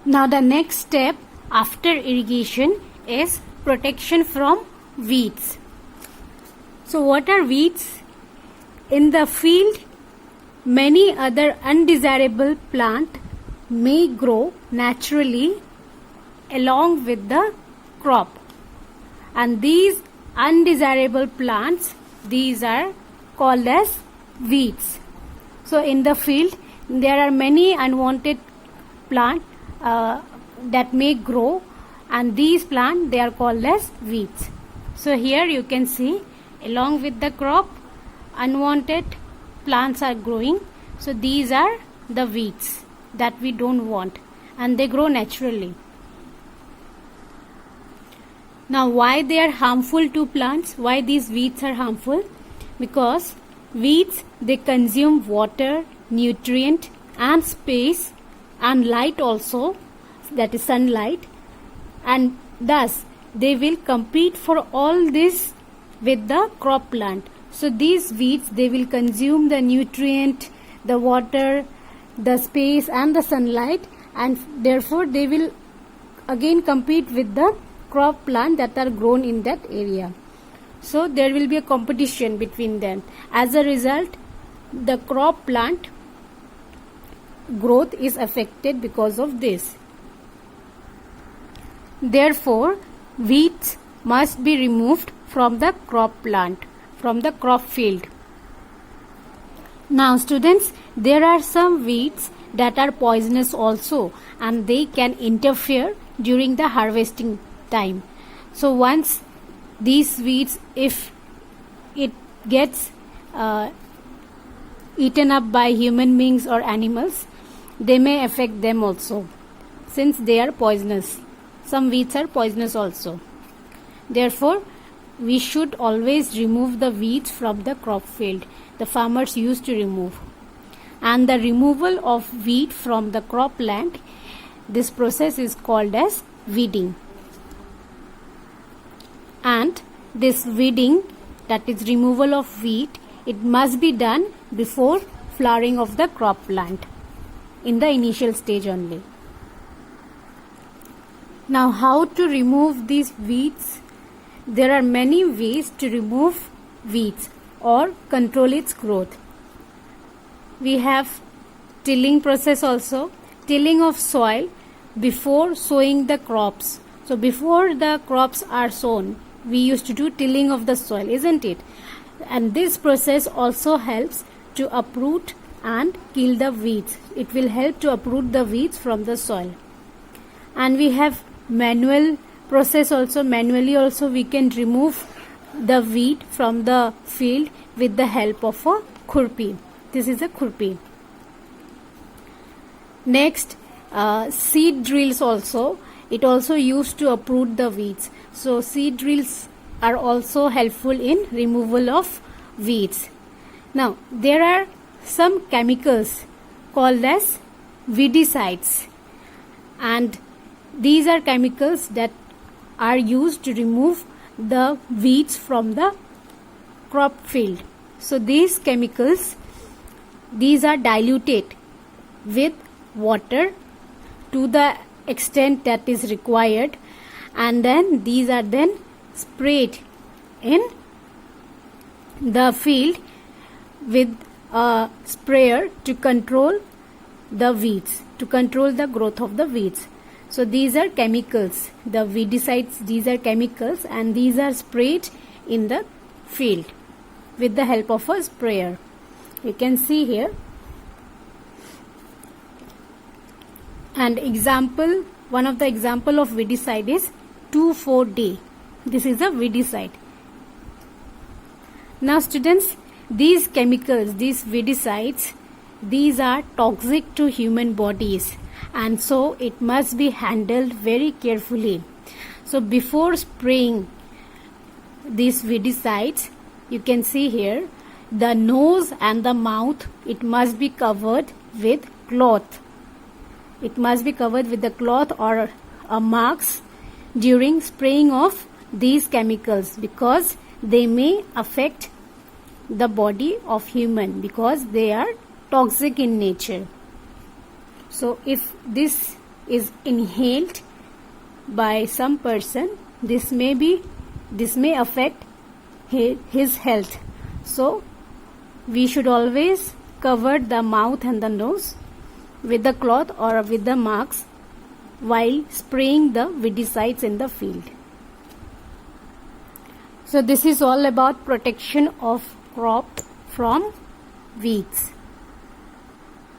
Now the next step after irrigation is protection from weeds. So what are weeds? In the field, many other undesirable plants may grow naturally along with the crop. And these undesirable plants, these are called as weeds. So in the field, there are many unwanted plants that may grow, and these plants, they are called as weeds. So here you can see along with the crop, unwanted plants are growing. So these are the weeds that we don't want, and they grow naturally. Now why they are harmful to plants? Why these weeds are harmful? Because weeds, they consume water, nutrient and space and light also, that is sunlight, and thus they will compete for all this with the crop plant. So these weeds, they will consume the nutrient, the water, the space and the sunlight, and therefore they will again compete with the crop plant that are grown in that area. So there will be a competition between them. As a result, the crop plant growth is affected because of this. Therefore, weeds must be removed from the crop plant, from the crop field. Now students, there are some weeds that are poisonous also, and they can interfere during the harvesting time. So once these weeds, if it gets eaten up by human beings or animals, they may affect them also, since they are poisonous. Some weeds are poisonous also. Therefore, we should always remove the weeds from the crop field. The farmers used to remove. And the removal of weed from the crop plant, this process is called as weeding. And this weeding, that is removal of weed, it must be done before flowering of the crop plant, in the initial stage only. Now how to remove these weeds? There are many ways to remove weeds or control its growth. We have tilling process also, tilling of soil before sowing the crops. So before the crops are sown, we used to do tilling of the soil, isn't it? And this process also helps to uproot and kill the weeds. It will help to uproot the weeds from the soil. And we have manual process also. Manually also we can remove the weed from the field with the help of a khurpi. This is a khurpi. Next, seed drills also. It also used to uproot the weeds. So seed drills are also helpful in removal of weeds. Now there are some chemicals called as weedicides, and these are chemicals that are used to remove the weeds from the crop field. So these chemicals, these are diluted with water to the extent that is required, and then these are then sprayed in the field with a sprayer to control the weeds, to control the growth of the weeds. So these are chemicals, the weedicides, these are chemicals, and these are sprayed in the field with the help of a sprayer. You can see here. And example, one of the example of weedicide is 2,4-D. This is a weedicide. Now students, these chemicals, these weedicides, these are toxic to human bodies, and so it must be handled very carefully. So before spraying these weedicides, you can see here, the nose and the mouth, it must be covered with cloth. It must be covered with the cloth or a mask during spraying of these chemicals, because they may affect the body of human, because they are toxic in nature. So if this is inhaled by some person, this may affect his health. So we should always cover the mouth and the nose with the cloth or with the mask while spraying the weedicides in the field. So this is all about protection of crop from weeds.